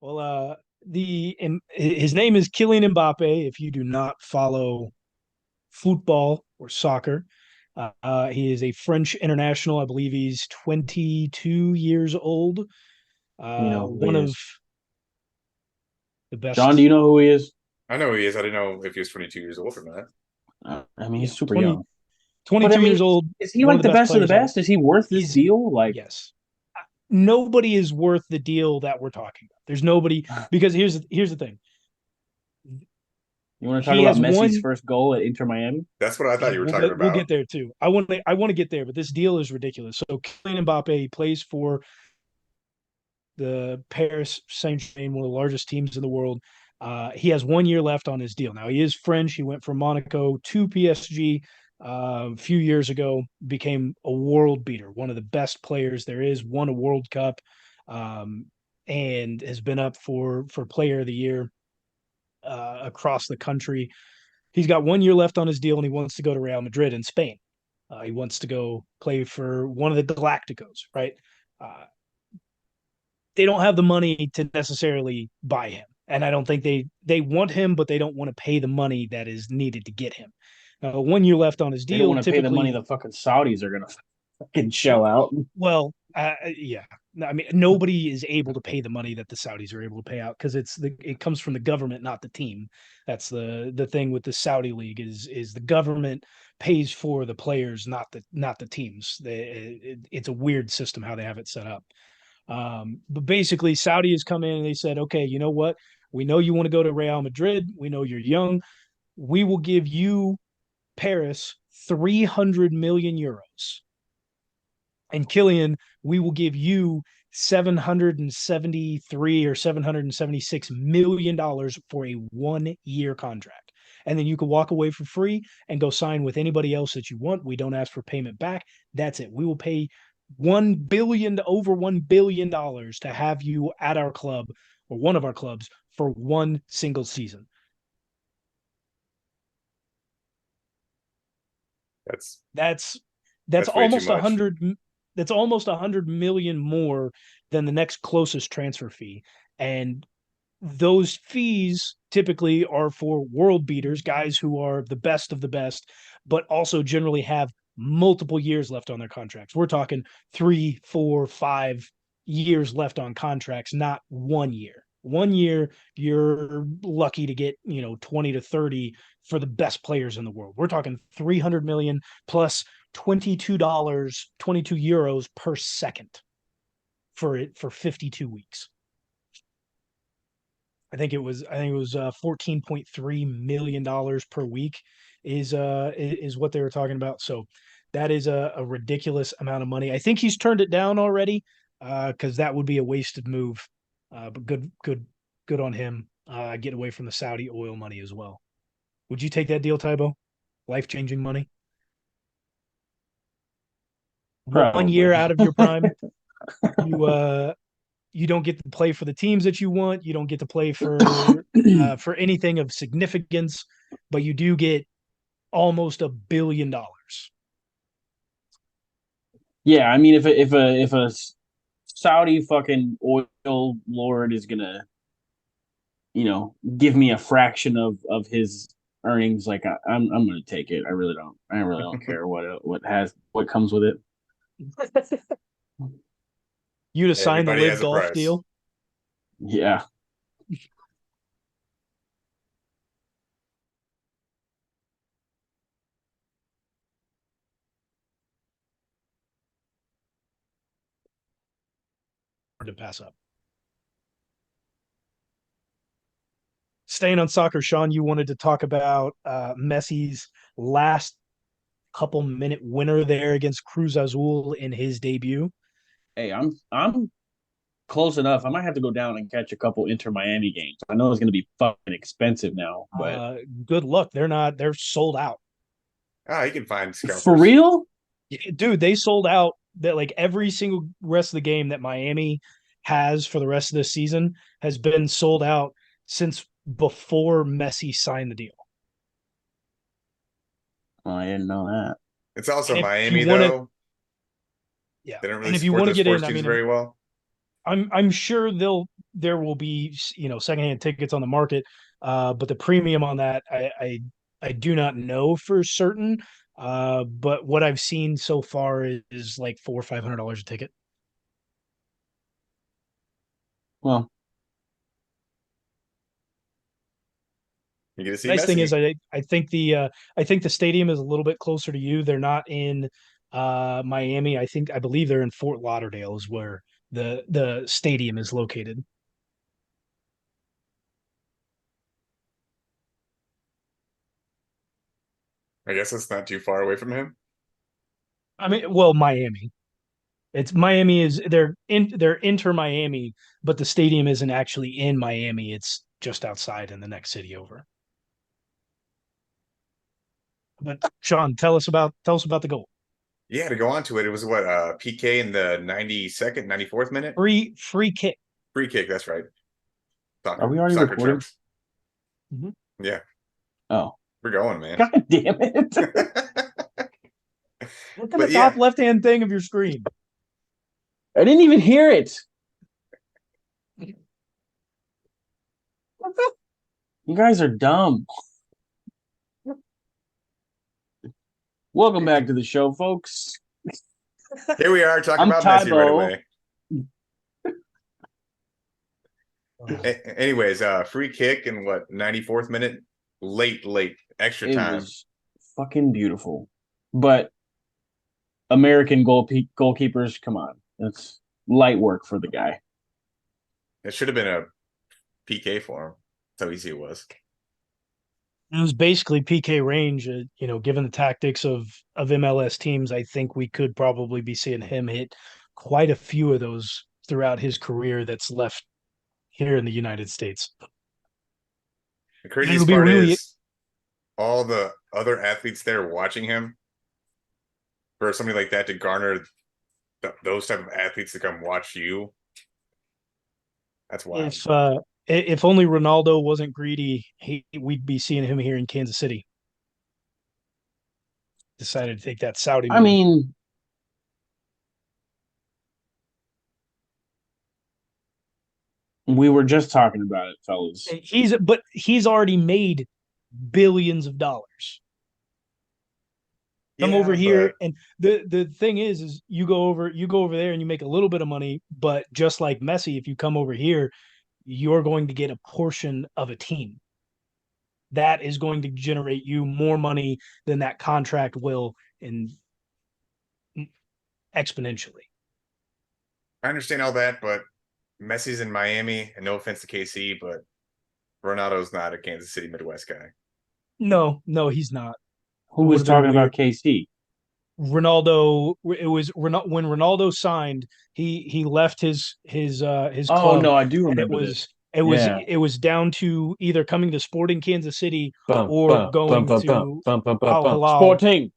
Well, his name is Kylian Mbappe. If you do not follow football or soccer, he is a French international. I believe he's 22 years old. You know who One he of is. the John, do best. you know who he is? I know who he is. I didn't know if he was 22 years old or not. I mean, Yeah, he's super 20 young. But I 22 mean, years old. is he One of like the the best best of the players ever. best? Is he worth this He's deal? Like, yes. Nobody is worth the deal that we're talking about. There's nobody because here's the thing. you want to talk He about has Messi's one. first goal at Inter Miami? That's what I thought Yeah, you were talking we'll get about. there too. I want to get there, but this deal is ridiculous. So Kylian Mbappe plays for the Paris Saint-Germain, one of the largest teams in the world. He has 1 year left on his deal. Now he is French. He went from Monaco to PSG a few years ago. Became a world beater, one of the best players there is. Won a World Cup, um, and has been up for Player of the Year across the country. He's got 1 year left on his deal, and he wants to go to Real Madrid in Spain. He wants to go play for one of the Galacticos, right? Uh, they don't have the money to necessarily buy him, and I don't think they want him, but they don't want to pay the money that is needed to get him. 1 year left on his They don't deal. want to pay the money Typically, the fucking Saudis are gonna fucking shell well, out. yeah. I mean, nobody is able to pay the money that the Saudis are able to pay out because it comes from the government, not the team. That's the thing with the Saudi league is the government pays for the players, not the teams. It's a weird system how they have it set up. But basically, Saudi has come in and they said, okay, you know what? We know you want to go to Real Madrid. We know you're young. We will give you Paris 300 million euros. And Killian, we will give you 773 or $776 million for a 1 year contract. And then you can walk away for free and go sign with anybody else that you want. We don't ask for payment back. That's it. We will pay 1 billion to over $1 billion to have you at our club or one of our clubs for one single season. That's That's that's that's way too almost a much. hundred. That's almost 100 million more than the next closest transfer fee, and those fees typically are for world beaters, guys who are the best of the best, but also generally have multiple years left on their contracts. We're talking 3, 4, 5 years left on contracts, not 1 year. 1 year, you're lucky to get, 20 to 30 for the best players in the world. We're talking 300 million plus $22, 22 euros per second for it for 52 weeks. I think it was 14.3 million dollars per week is what they were talking about. So that is a ridiculous amount of money. I think he's turned it down already because that would be a wasted move. But good on him. Getting away from the Saudi oil money as well. Would you take that deal, Tybo? Life changing money. 1 year Probably. out of your prime. You you don't get to play for the teams that you want. You don't get to play for anything of significance, but you do get almost $1 billion. Yeah, I mean, if a Saudi fucking oil lord is gonna, give me a fraction of his earnings, like I'm gonna take it. I really don't care what comes with it. You to sign the Everybody live has a golf price. deal. Yeah. To pass up. Staying on soccer, Sean, you wanted to talk about Messi's last couple minute winner there against Cruz Azul in his debut. Hey, I'm close enough. I might have to go down and catch a couple Inter Miami games. I know it's going to be fucking expensive now, but Good luck. They're sold out. Ah, you can find for scalpers. real? Dude, they sold out that like every single rest of the game that Miami has for the rest of the season has been sold out since before Messi signed the deal. Oh, I didn't know that. It's also And if you Miami want to, though. yeah, They don't really and if you support want their to get in, sports I teams mean, very well. I'm sure there will be secondhand tickets on the market, but the premium on that I do not know for certain. But what I've seen so far is like $400 or $500 a ticket. Well, You get to see Nice thing is Messi. I think the stadium is a little bit closer to you. They're not in Miami. I believe they're in Fort Lauderdale is where the stadium is located. I guess it's not too far away from him. I mean, well, Miami. It's Miami is they're inter Miami, but the stadium isn't actually in Miami. It's just outside in the next city over. But Sean, tell us about the goal. Yeah, to go on to it, it was what PK in the 92nd, 94th minute. Free kick. Free kick, that's right. are we already Soccer recording? terms. Mhm. Yeah, Oh, we're going, man. God damn it. Look at the But top yeah, left-hand thing of your screen. I didn't even hear it. You guys are dumb. Welcome back to the show, folks. here we are talking I'm about Messi right Tybo. away. Anyways, free kick in what 94th minute, late extra It time. was fucking beautiful. But American goalkeepers, come on. That's light work for the guy. It should have been a PK for him. That's how easy it was. It was basically PK range. Given the tactics of MLS teams, I think we could probably be seeing him hit quite a few of those throughout his career that's left here in the United States. The And it'll craziest be part really is all the other athletes there watching him. For somebody like that to garner those type of athletes to come watch you, that's wild. if only Ronaldo wasn't greedy, we'd be seeing him here in Kansas City. Decided to take that Saudi I money. mean, we were just talking about it, fellas. He's already made billions of dollars. Come over Yeah, here, but and the thing is you go over there and you make a little bit of money, but just like Messi, if you come over here, you're going to get a portion of a team. That is going to generate you more money than that contract will in exponentially. I understand all that. But Messi's in Miami, and no offense to KC, but Ronaldo's not a Kansas City Midwest guy. No, no, he's not. Who It would was have been talking weird. about KC? Ronaldo, it was when Ronaldo signed, he left his Oh club, no, I do and remember this. Yeah. it was down to either coming to Sporting Kansas City Bum, or bum, bum, going bum, bum, to bum, bum, bum, Al bum. Hilal, Sporting.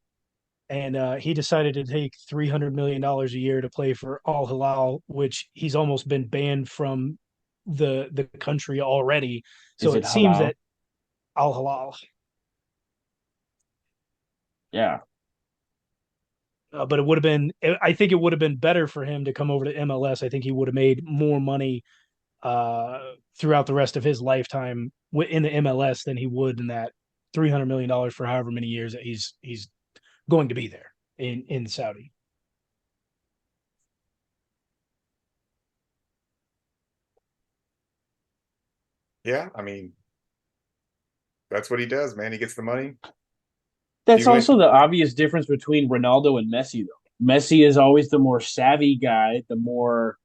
and he decided to take $300 million a year to play for Al Hilal, which he's almost been banned from the country already. So Is it it seems halal? that Al Hilal, Yeah. but it would have been. I think it would have been better for him to come over to MLS. I think he would have made more money throughout the rest of his lifetime in the MLS than he would in that $300 million for however many years that he's going to be there in Saudi. Yeah, I mean, that's what he does, man. He gets the money. That's You win. also the obvious difference between Ronaldo and Messi, though. Messi is always the more savvy guy, the more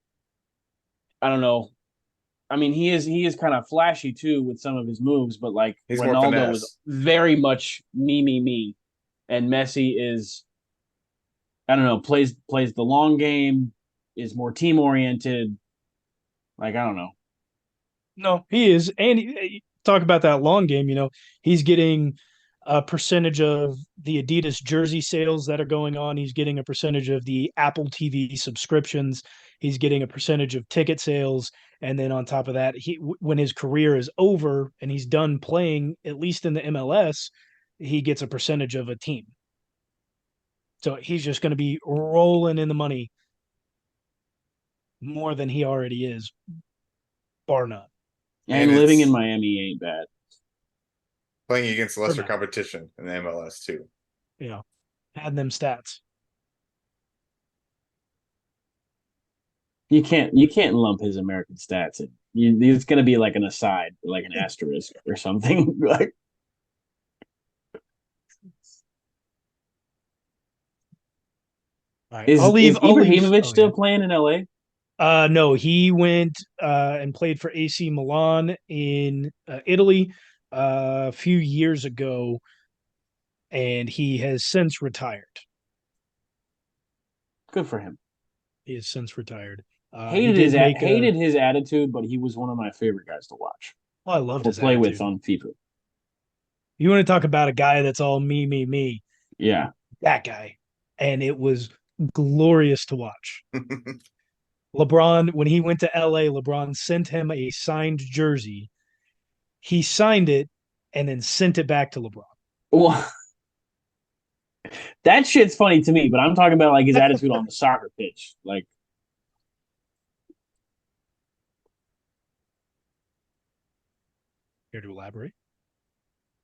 I don't know. I mean, he is kind of flashy too with some of his moves, but like He's more Ronaldo is finesse. very much me, and Messi is I don't know plays the long game, is more team oriented. Like I don't know. No, he is, and talk about that long game. He's getting a percentage of the Adidas jersey sales that are going on. He's getting a percentage of the Apple TV subscriptions. He's getting a percentage of ticket sales, and then on top of that, when his career is over and he's done playing, at least in the MLS, he gets a percentage of a team. So he's just going to be rolling in the money. more than he already is, bar none. And And living in it's Miami ain't bad. playing against Or lesser not. competition in the MLS too. You know, had them stats. You can't lump his American stats in. It's gonna be like an aside, like an asterisk or something. Like All right, is is I'll leave. Ibrahimovic Oh yeah. still playing in LA? No, he went and played for AC Milan in Italy a few years ago, and he has since retired. Good for him. He has since retired. He Hated did make a. hated his attitude, but he was one of my favorite guys to watch Oh, I loved or his play with attitude. on FIFA. You want to talk about a guy that's all me, me, me? Yeah. That guy, and it was glorious to watch. LeBron, when he went to LA, LeBron sent him a signed jersey. He signed it and then sent it back to LeBron. Well, that shit's funny to me, but I'm talking about like his attitude on the soccer pitch. Like Here to elaborate.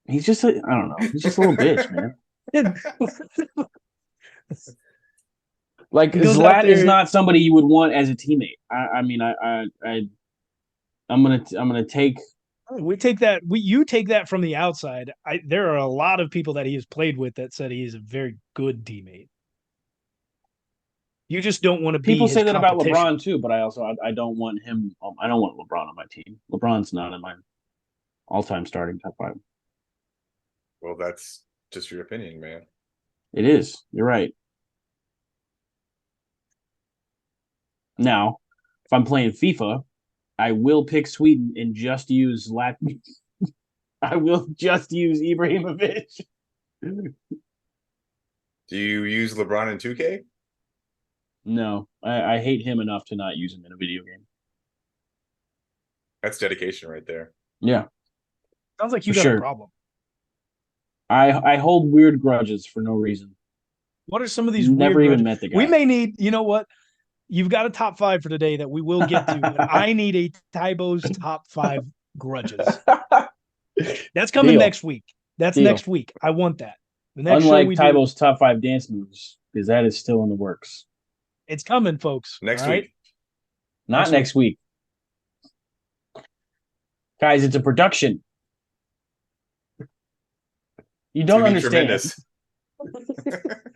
he's just I don't know. He's just a little bitch, man. Like He goes out Zlat is there. not somebody you would want as a teammate. I mean I'm gonna take We take that. You take that from the outside. There are a lot of people that he has played with that said he is a very good teammate. You just don't want to be people his say that about competition. LeBron too, but I don't want him. I don't want LeBron on my team. LeBron's not in my all-time starting top five. Well, that's just your opinion, man. It is. You're right. Now, if I'm playing FIFA, I will pick Sweden and just use Latin. I will just use Ibrahimovic. Do you use LeBron in 2K? No, I hate him enough to not use him in a video game. That's dedication right there. Yeah, Sounds like for you got a sure. problem. I hold weird grudges for no reason. What are some of these Never weird even grudges? met the We guy. may need. You know what? You've got a top five for today that we will get to, but I need a Tybo's top five grudges. That's coming Deal. next week. That's Deal. next week. I want that. The next show Unlike we do, Tybo's top five dance moves, because that is still in the works. it's coming, folks. Next all right? week. Not next week. Guys, it's a production. You It's don't gonna be understand. tremendous.